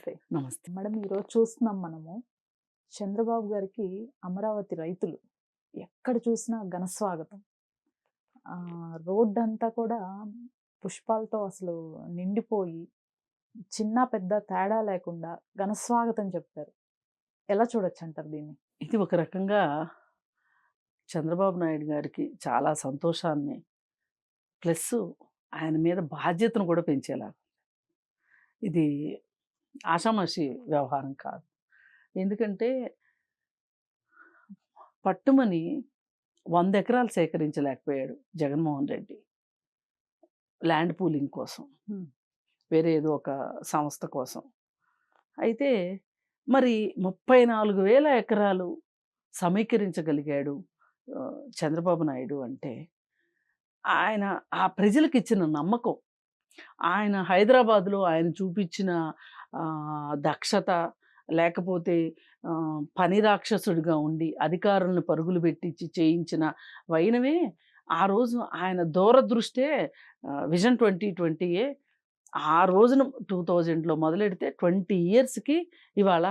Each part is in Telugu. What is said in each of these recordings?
నమస్తే. నమస్తే. మేడం ఈరోజు చూస్తున్నాం మనము చంద్రబాబు గారికి అమరావతి రైతులు ఎక్కడ చూసినా ఘన స్వాగతం. రోడ్డంతా కూడా పుష్పాలతో అసలు నిండిపోయి చిన్న పెద్ద తేడా లేకుండా ఘన స్వాగతం చెప్పారు. ఎలా చూడొచ్చంటారు దీన్ని? ఇది ఒక రకంగా చంద్రబాబు నాయుడు గారికి చాలా సంతోషాన్ని ప్లస్సు ఆయన మీద బాధ్యతను కూడా పెంచేలాగా. ఇది ఆషామాషీ వ్యవహారం కాదు. ఎందుకంటే పట్టుమని 100 ఎకరాలు సేకరించలేకపోయాడు జగన్మోహన్ రెడ్డి ల్యాండ్ పూలింగ్ కోసం. వేరే ఏదో ఒక సంస్థ కోసం. అయితే మరి 34,000 ఎకరాలు సమీకరించగలిగాడు చంద్రబాబు నాయుడు అంటే ఆయన ఆ ప్రజలకిచ్చిన నమ్మకం. ఆయన హైదరాబాద్‌లో ఆయన చూపించిన దక్షత లేకపోతే పని రాక్షసుడిగా ఉండి అధికారులను పరుగులు పెట్టించి చేయించిన వైనమే ఆ రోజు ఆయన దూరదృష్టే విజన్ 2020 ఆ రోజున 2000లో మొదలెడితే 20 ఇయర్స్‌కి ఇవాళ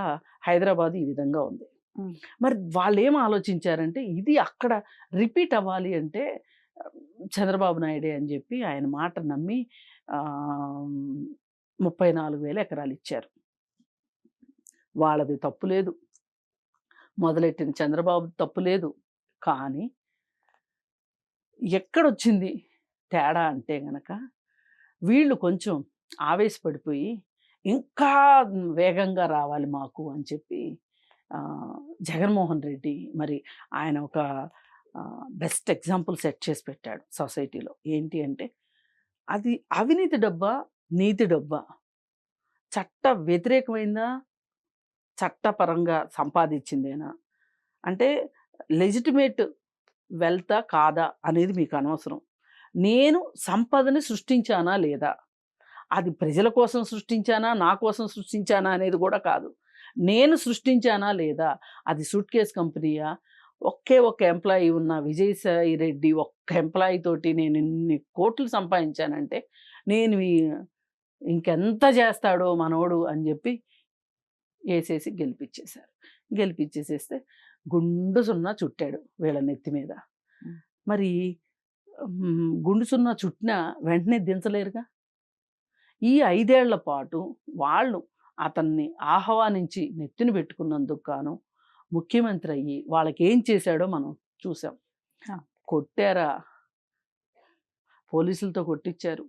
హైదరాబాద్ ఈ విధంగా ఉంది. మరి వాళ్ళేం ఆలోచించారంటే ఇది అక్కడ రిపీట్ అవ్వాలి అంటే చంద్రబాబు నాయుడే అని చెప్పి ఆయన మాట నమ్మి 34,000 ఎకరాలు ఇచ్చారు. వాళ్ళది తప్పు లేదు. మొదలెట్టిన చంద్రబాబు తప్పు లేదు. కానీ ఎక్కడొచ్చింది తేడా అంటే గనక వీళ్ళు కొంచెం ఆవేశపడిపోయి ఇంకా వేగంగా రావాలి మాకు అని చెప్పి జగన్మోహన్ రెడ్డి మరి ఆయన ఒక బెస్ట్ ఎగ్జాంపుల్ సెట్ చేసి పెట్టాడు సొసైటీలో. ఏంటి అంటే అది అవినీతి డబ్బా, నీతి డబ్బా, చట్ట వ్యతిరేకమైందా, చట్టపరంగా సంపాదించిందేనా అంటే లెజిటిమేట్ వెల్తా కాదా అనేది మీకు అనవసరం. నేను సంపదని సృష్టించానా లేదా, అది ప్రజల కోసం సృష్టించానా నా కోసం సృష్టించానా అనేది కూడా కాదు. నేను సృష్టించానా లేదా, అది సూట్ కేస్ కంపెనీయా, ఒక్క ఎంప్లాయీ ఉన్న విజయసాయి రెడ్డి ఒక్క ఎంప్లాయీ తోటి నేను ఇన్ని కోట్లు సంపాదించానంటే నేను ఇంకెంత చేస్తాడో మనోడు అని చెప్పి వేసేసి గెలిపించేశారు. గెలిపించేసేస్తే గుండు సున్నా చుట్టాడు వీళ్ళ నెత్తి మీద. మరి గుండు సున్నా చుట్టినా వెంటనే దించలేరుగా. ఈ 5 ఏళ్ల పాటు వాళ్ళు అతన్ని ఆహ్వానించి నెత్తిన పెట్టుకున్నందుకు గాను ముఖ్యమంత్రి అయ్యి వాళ్ళకి ఏం చేశాడో మనం చూసాం. కొట్టారా, పోలీసులతో కొట్టించారు,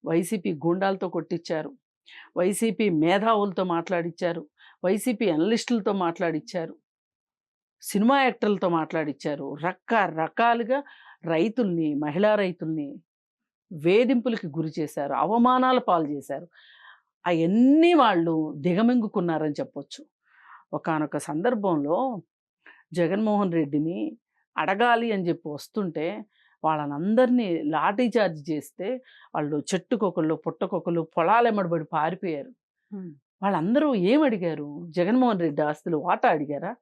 వైసీపీ గూండాలతో కొట్టించారు, వైసీపీ మేధావులతో మాట్లాడిచ్చారు, వైసీపీ అనలిస్టులతో మాట్లాడిచ్చారు, సినిమా యాక్టర్లతో మాట్లాడిచ్చారు, రకరకాలుగా రైతుల్ని, మహిళా రైతుల్ని వేధింపులకి గురి చేశారు, అవమానాల పాలు చేశారు. అవన్నీ వాళ్ళు దిగమింగుకున్నారని చెప్పొచ్చు. ఒకానొక సందర్భంలో జగన్మోహన్ రెడ్డిని అడగాలి అని చెప్పి వస్తుంటే వాళ్ళనందరినీ లాఠీ చార్జ్ చేస్తే వాళ్ళు చెట్టుకొకళ్ళు పుట్టకొకళ్ళు పొలాలెమ్మడబడి పారిపోయారు. వాళ్ళందరూ ఏమడిగారు? జగన్మోహన్ రెడ్డి ఆస్తులు వాటా అడిగారా,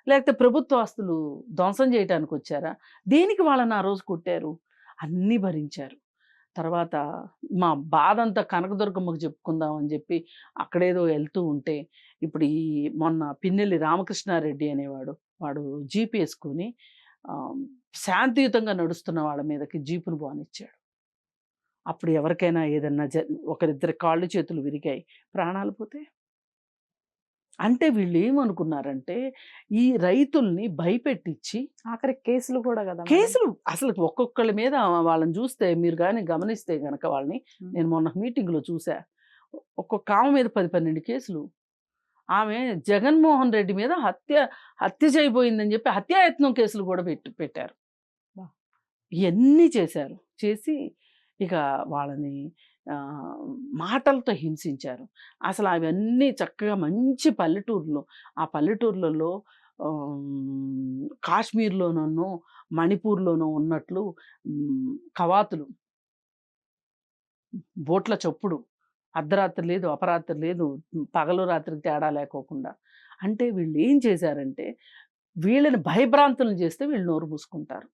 లేకపోతే ప్రభుత్వ ఆస్తులు ధ్వంసం చేయడానికి వచ్చారా? దేనికి వాళ్ళని ఆ రోజు కొట్టారు? అన్నీ భరించారు. తర్వాత మా బాధ అంతా కనకదుర్గమ్మకు చెప్పుకుందాం అని చెప్పి అక్కడేదో వెళ్తూ ఉంటే ఇప్పుడు ఈ మొన్న పిన్నెల్లి రామకృష్ణారెడ్డి అనేవాడు, వాడు జీప్ వేసుకుని శాంతియుతంగా నడుస్తున్న వాళ్ళ మీదకి జీపును బానిచ్చాడు. అప్పుడు ఎవరికైనా ఏదన్నా ఒకరిద్దరి కాళ్ళు చేతులు విరిగాయి, ప్రాణాలు పోతే. అంటే వీళ్ళు ఏమనుకున్నారంటే ఈ రైతుల్ని భయపెట్టించి ఆఖరి కేసులు కూడా కదా మేడం? కేసులు అసలు ఒక్కొక్కళ్ళ మీద వాళ్ళని చూస్తే మీరు కానీ గమనిస్తే గనక వాళ్ళని నేను మొన్న మీటింగ్లో చూసా. ఒక్కొక్క ఆమె మీద 10-12 కేసులు. ఆమె జగన్మోహన్ రెడ్డి మీద హత్య చేయబోయిందని చెప్పి హత్యాయత్నం కేసులు కూడా పెట్టారు. ఇవన్నీ చేశారు. చేసి ఇక వాళ్ళని మాటలతో హింసించారు. అసలు అవన్నీ చక్కగా మంచి పల్లెటూరులో, ఆ పల్లెటూర్లలో కాశ్మీర్లోనూ మణిపూర్లోనూ ఉన్నట్లు కవాతులు, బోట్ల చప్పుడు, అర్ధరాత్రి లేదు అపరాత్రి లేదు, పగలు రాత్రికి తేడా లేకోకుండా. అంటే వీళ్ళు ఏం చేశారంటే వీళ్ళని భయభ్రాంతులను చేస్తే వీళ్ళు నోరు మూసుకుంటారు.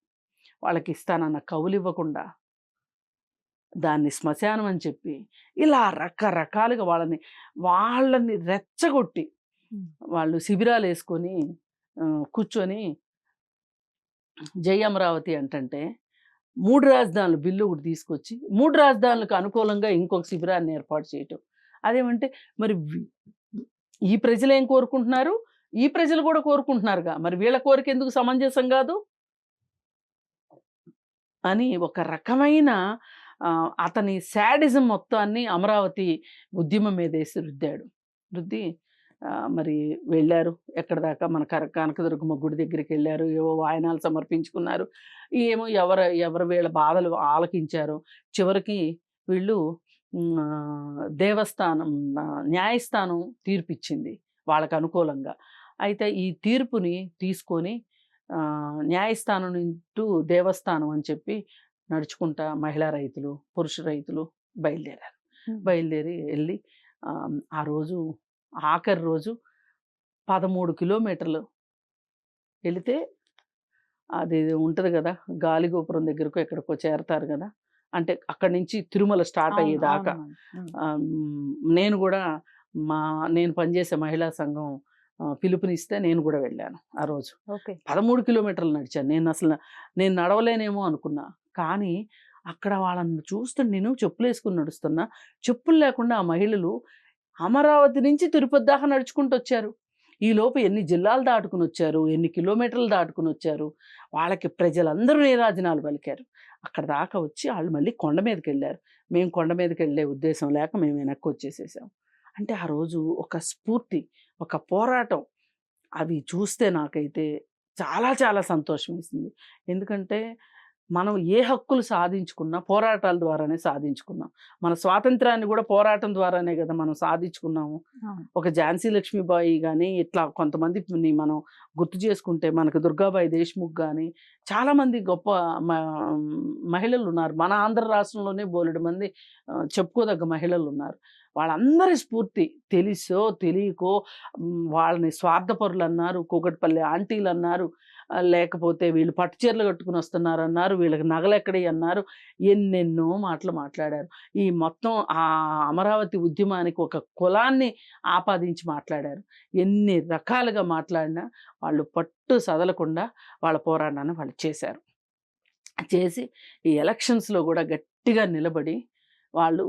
వాళ్ళకి ఇస్తానన్న కవులు ఇవ్వకుండా, దాన్ని శ్మశానం అని చెప్పి ఇలా రకరకాలుగా వాళ్ళని రెచ్చగొట్టి హ్మ్. వాళ్ళు శిబిరాలు వేసుకొని కూర్చొని జై అమరావతి అంటంటే 3 రాజధానులు బిల్లు ఒకటి తీసుకొచ్చి 3 రాజధానులకు అనుకూలంగా ఇంకొక శిబిరాన్ని ఏర్పాటు చేయటం. అదేమంటే మరి ఈ ప్రజలేం కోరుకుంటున్నారు? ఈ ప్రజలు కూడా కోరుకుంటున్నారుగా. మరి వీళ్ళ కోరిక ఎందుకు సమంజసం కాదు? అని ఒక రకమైన అతని శాడిజం మొత్తాన్ని అమరావతి ఉద్యమం మీదేసి రుద్దాడు. రుద్ది మరి వెళ్ళారు. ఎక్కడిదాకా మన కనకదుర్గమ్మ గుడి దగ్గరికెళ్ళారు. ఏవో వాయనాలు సమర్పించుకున్నారు. ఏమో ఎవరు వీళ్ళ బాధలు ఆలకించారో. చివరికి వీళ్ళు దేవస్థానం న్యాయస్థానం తీర్పిచ్చింది వాళ్ళకి అనుకూలంగా. అయితే ఈ తీర్పుని తీసుకొని న్యాయస్థానం నుంటూ దేవస్థానం అని చెప్పి నడుచుకుంటా మహిళా రైతులు, పురుష రైతులు బయలుదేరారు. బయలుదేరి వెళ్ళి ఆ రోజు ఆఖరి రోజు 13 కిలోమీటర్లు వెళితే అది ఉంటుంది కదా, గాలిగోపురం దగ్గరకు ఎక్కడికో చేరతారు కదా, అంటే అక్కడి నుంచి తిరుమల స్టార్ట్ అయ్యేదాకా. నేను కూడా నేను పనిచేసే మహిళా సంఘం పిలుపునిస్తే నేను కూడా వెళ్ళాను ఆ రోజు. 13 కిలోమీటర్లు నడిచాను. నేను నడవలేనేమో అనుకున్నా. కానీ అక్కడ వాళ్ళని చూస్తుంటే నేను చెప్పులు వేసుకుని నడుస్తున్నా. చెప్పులు లేకుండా ఆ మహిళలు అమరావతి నుంచి తిరుపతి దాకా నడుచుకుంటూ వచ్చారు. ఈలోపు ఎన్ని జిల్లాలు దాటుకుని వచ్చారు, ఎన్ని కిలోమీటర్లు దాటుకుని వచ్చారు. వాళ్ళకి ప్రజలందరూ నీరాజనాలు పలికారు. అక్కడ దాకా వచ్చి వాళ్ళు మళ్ళీ కొండ మీదకి వెళ్ళారు. మేము కొండ మీదకి వెళ్ళే ఉద్దేశం లేక మేము వెనక్కి వచ్చేసేసాం. అంటే ఆ రోజు ఒక స్ఫూర్తి, ఒక పోరాటం అవి చూస్తే నాకైతే చాలా చాలా సంతోషం వేసింది. ఎందుకంటే మనం ఏ హక్కులు సాధించుకున్నా పోరాటాల ద్వారానే సాధించుకున్నాం. మన స్వాతంత్రాన్ని కూడా పోరాటం ద్వారానే కదా మనం సాధించుకున్నాము. ఒక ఝాన్సీ లక్ష్మీబాయి కానీ ఇట్లా కొంతమందిని మనం గుర్తు చేసుకుంటే మనకు దుర్గాబాయి దేశ్ముఖ్ కానీ చాలామంది గొప్ప మహిళలు ఉన్నారు. మన ఆంధ్ర రాష్ట్రంలోనే బోలెడు మంది చెప్పుకోదగ్గ మహిళలు ఉన్నారు. వాళ్ళందరి స్ఫూర్తి తెలిసో తెలియకో వాళ్ళని స్వార్థపరులు అన్నారు, కూకట్పల్లి ఆంటీలు అన్నారు, లేకపోతే వీళ్ళు పట్టు చీరలు కట్టుకుని వస్తున్నారు అన్నారు, వీళ్ళకి నగలెక్కడి అన్నారు, ఎన్నెన్నో మాటలు మాట్లాడారు. ఈ మొత్తం ఆ అమరావతి ఉద్యమానికి ఒక కులాన్ని ఆపాదించి మాట్లాడారు. ఎన్ని రకాలుగా మాట్లాడినా వాళ్ళు పట్టు సదలకుండా వాళ్ళ పోరాటాన్ని వాళ్ళు చేశారు. చేసి ఈ ఎలక్షన్స్లో కూడా గట్టిగా నిలబడి వాళ్ళు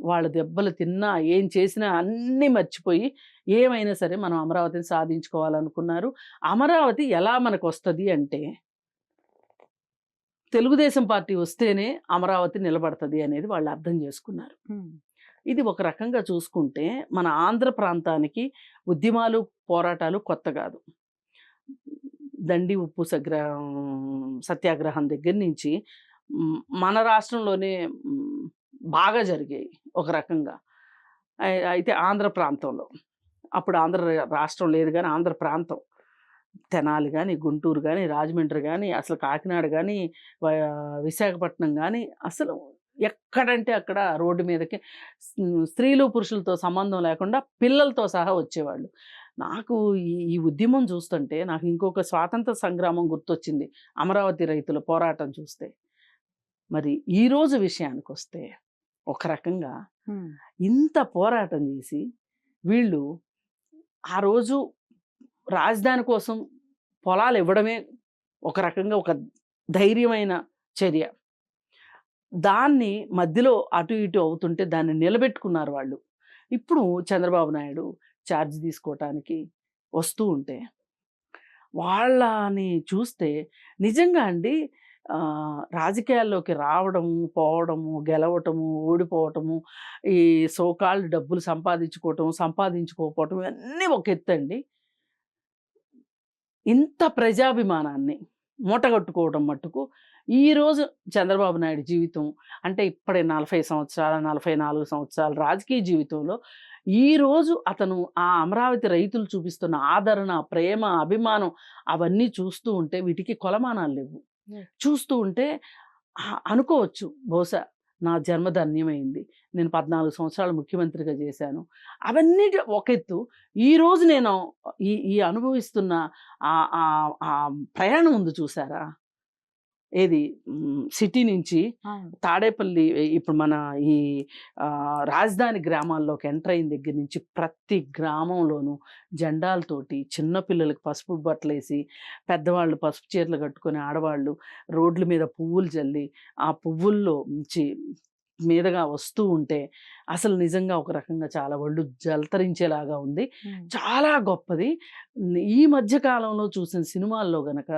వాళ్ళ దెబ్బలు తిన్నా ఏం చేసినా అన్నీ మర్చిపోయి ఏమైనా సరే మనం అమరావతిని సాధించుకోవాలనుకున్నారు. అమరావతి ఎలా మనకు వస్తుంది అంటే తెలుగుదేశం పార్టీ వస్తేనే అమరావతి నిలబడుతుంది అనేది వాళ్ళు అర్థం చేసుకున్నారు. ఇది ఒక రకంగా చూసుకుంటే మన ఆంధ్ర ప్రాంతానికి ఉద్యమాలు పోరాటాలు కొత్త కాదు. దండి ఉప్పు సత్యాగ్రహం దగ్గర నుంచి మన రాష్ట్రంలోనే బాగా జరిగాయి ఒక రకంగా. అయితే ఆంధ్ర ప్రాంతంలో అప్పుడు ఆంధ్ర రాష్ట్రం లేదు కానీ ఆంధ్ర ప్రాంతం తెనాలి కానీ, గుంటూరు కానీ, రాజమండ్రి కానీ, అసలు కాకినాడ కానీ, విశాఖపట్నం కానీ అసలు ఎక్కడంటే అక్కడ రోడ్డు మీదకి స్త్రీలు పురుషులతో సంబంధం లేకుండా పిల్లలతో సహా వచ్చేవాళ్ళు. నాకు ఈ ఉద్యమం చూస్తుంటే నాకు ఇంకొక స్వాతంత్ర సంగ్రామం గుర్తొచ్చింది, అమరావతి రైతుల పోరాటం చూస్తే. మరి ఈరోజు విషయానికి వస్తే ఒక రకంగా ఇంత పోరాటం చేసి వీళ్ళు ఆ రోజు రాజధాని కోసం పొలాలు ఇవ్వడమే ఒక రకంగా ఒక ధైర్యమైన చర్య. దాన్ని మధ్యలో అటు ఇటు అవుతుంటే దాన్ని నిలబెట్టుకున్నారు వాళ్ళు. ఇప్పుడు చంద్రబాబు నాయుడు ఛార్జ్ తీసుకోవటానికి వస్తూ ఉంటే వాళ్ళని చూస్తే నిజంగా అండి రాజకీయాల్లోకి రావడము, పోవడము, గెలవటము, ఓడిపోవటము, ఈ సోకాల్డ్ డబ్బులు సంపాదించుకోకపోవటం ఇవన్నీ ఒక ఎత్తండి. ఇంత ప్రజాభిమానాన్ని మూటగట్టుకోవడం మట్టుకు ఈరోజు చంద్రబాబు నాయుడు జీవితం అంటే ఇప్పుడే 40 సంవత్సరాల 44 సంవత్సరాల రాజకీయ జీవితంలో ఈరోజు అతను ఆ అమరావతి రైతులు చూపిస్తున్న ఆదరణ, ప్రేమ, అభిమానం అవన్నీ చూస్తూ ఉంటే వీటికి కొలమానాలు లేవు. చూస్తూ ఉంటే అనుకోవచ్చు బహుశా నా జన్మ ధన్యమైంది, నేను 14 సంవత్సరాలు ముఖ్యమంత్రిగా చేశాను, అవన్నీ ఒక ఎత్తు. ఈరోజు నేను ఈ అనుభవిస్తున్న ప్రయాణం ఉంది చూసారా, ఏది సిటీ నుంచి అవును. తాడేపల్లి ఇప్పుడు మన ఈ రాజధాని గ్రామాల్లోకి ఎంటర్ అయిన దగ్గర నుంచి ప్రతి గ్రామంలోనూ జెండాలతోటి చిన్న పిల్లలకి పసుపు బట్టలేసి, పెద్దవాళ్ళు పసుపు చీరలు కట్టుకొని, ఆడవాళ్ళు రోడ్ల మీద పువ్వులు జల్లి, ఆ పువ్వుల్లో నుంచి మీదగా వస్తూ ఉంటే అసలు నిజంగా ఒక రకంగా చాలా ఒళ్ళు జలతరించేలాగా ఉంది. హ్మ్. చాలా గొప్పది. ఈ మధ్య కాలంలో చూసిన సినిమాల్లో గనక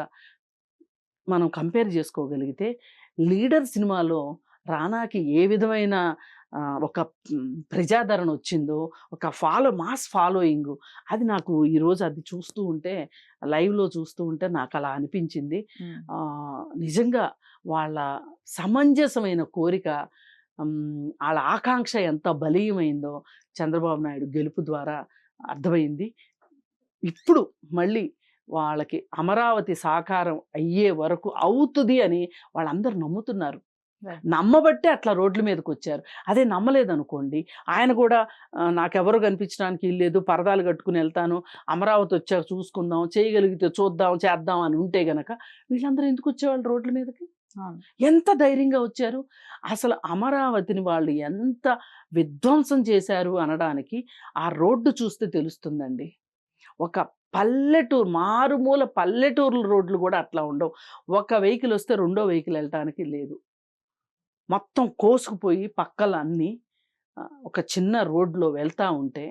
మనం కంపేర్ చేసుకోగలిగితే 'లీడర్' సినిమాలో రానాకి ఏ విధమైన ఒక ప్రజాదరణ వచ్చిందో, ఒక మాస్ ఫాలోయింగు, అది నాకు ఈరోజు అది చూస్తూ ఉంటే, లైవ్‌లో చూస్తూ ఉంటే నాకలా అనిపించింది. హ్మ్. నిజంగా వాళ్ళ సమంజసమైన కోరిక, ఆళ్ళ ఆకాంక్ష ఎంత బలీయమైందో చంద్రబాబు నాయుడు గెలుపు ద్వారా అర్థమైంది. ఇప్పుడు మళ్ళీ వాళ్ళకి అమరావతి సాకారం అయ్యే వరకు అవుతది అని వాళ్ళందరూ నమ్ముతున్నారు. రైట్. నమ్మబట్టే అట్లా రోడ్ల మీదకొచ్చారు. అదే నమ్మలేదనుకోండి, ఆయన కూడా నాకెవరు కనిపించడానికి ఈల్లేదు, పరదాలు కట్టుకొని ఎళ్తాను, అమరావతి వచ్చాక చూసుకుందాం, చేయగలిగితే చూద్దాం, చేద్దాం అని ఉంటే గనక వీళ్ళందరూ ఎందుకొచ్చేవాళ్ళు రోడ్ల మీదకి? అవును. ఎంత ధైర్యంగా వచ్చారు? అసలు అమరావతిని వాళ్ళు ఎంత విధ్వంసం చేశారు అనడానికి ఆ రోడ్డు చూస్తే తెలుస్తుందండి. ఒక పల్లెటూరు, మారుమూల పల్లెటూర్ల రోడ్లు గూడా అట్లా ఉండవు. ఒక వెహికల్ వస్తే రెండో వెహికల్ ఎళ్ళటానికి లేదు. మొత్తం కోసుకుపోయి పక్కలన్నీ ఒక చిన్న రోడ్‌లో వెళ్తా ఉంటే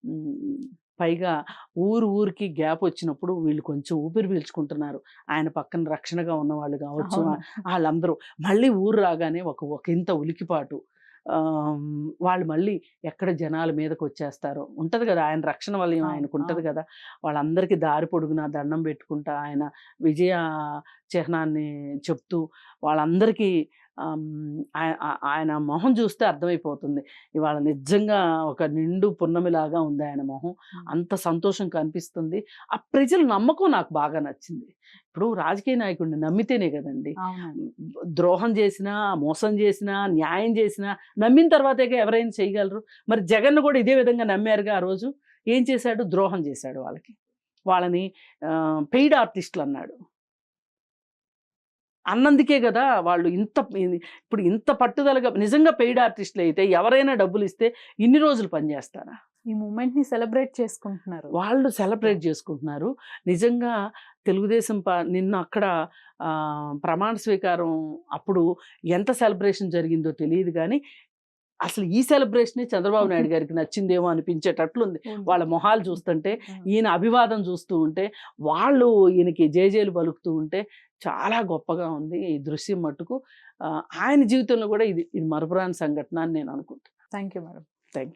హ్మ్, పైగా ఊరికి గ్యాప్ వచ్చినప్పుడు వీళ్ళు కొంచెం ఊపిరి పీల్చుకుంటున్నారు. ఆయన పక్కన రక్షణగా ఉన్నవాళ్ళు గావచ్చు, అవును. ఆళ్ళందరూ. మళ్ళీ ఊరు రాగానే ఒకంత ఉలికిపాటు. వాళ్ళు మళ్ళీ ఎక్కడ జనాల మీదకొచ్చేస్తారో ఉంటది గదా! ఆయన రక్షణ వలయం అవును. ఆయనకుంటది అవును. గదా! వాళ్ళందరికీ దారి పొడుగునా దండం పెట్టుకుంటా, ఆయన విజయ చిహ్నాన్ని చెప్తూ వాళ్ళందరికీ ఆయన మొహం చూస్తే అర్థమైపోతుంది. ఇవాళ నిజంగా ఒక నిండు పున్నమిలాగా ఉంది ఆయన మొహం. హ్మ్. అంత సంతోషం కనిపిస్తుంది. ఆ ప్రజల నమ్మకం నాకు బాగా నచ్చింది. ఇప్పుడు రాజకీయ నాయకుడిని నమ్మితేనే గదండీ! అవునండి. ద్రోహం చేసినా, మోసం చేసినా, న్యాయం చేసినా నమ్మిన తర్వాతేగా ఎవరైనా చేయగలరు. మరి జగన్‌ను కూడా ఇదే విధంగా నమ్మారుగా ఆ రోజు. ఏం చేశాడు? ద్రోహం చేశాడు వాళ్ళకి. వాళ్ళని పెయిడ్ ఆర్టిస్టులన్నాడు. అన్నందుకే గదా! వాళ్ళు ఇప్పుడు ఇంత పట్టుదలగా నిజంగా పెయిడ్ ఆర్టిస్టులయితే ఎవరైనా డబ్బులిస్తే ఇన్ని రోజులు పని జేస్తారా? ఈ మూమెంట్‌ని సెలబ్రేట్ చేసుకుంటున్నారు. వాళ్ళు సెలబ్రేట్ జేసుకుంటున్నారు. నిజంగా తెలుగుదేశం నిన్న అక్కడ ప్రమాణ స్వీకారం అప్పుడు ఎంత సెలబ్రేషన్ జరిగిందో తెలీదు గానీ, అసలు ఈ సెలబ్రేషనే చంద్రబాబు నాయుడు గారికి నచ్చిందేమో అనిపించేటట్లుంది. ఉంది. వాళ్ళ మొహాలు చూస్తుంటే, హ్మ్. ఈయన అభివాదం చూస్తూ ఉంటే, వాళ్ళు ఈయనకి జేజేలు పలుకుతూ ఉంటే చాలా గొప్పగా ఉంది ఈ దృశ్యం మట్టుకు. ఆయన జీవితంలో గూడా ఇది ఇది మరపురాని సంఘటన అని నేను అనుకుంటున్నాను. Thank you madam. Thank you.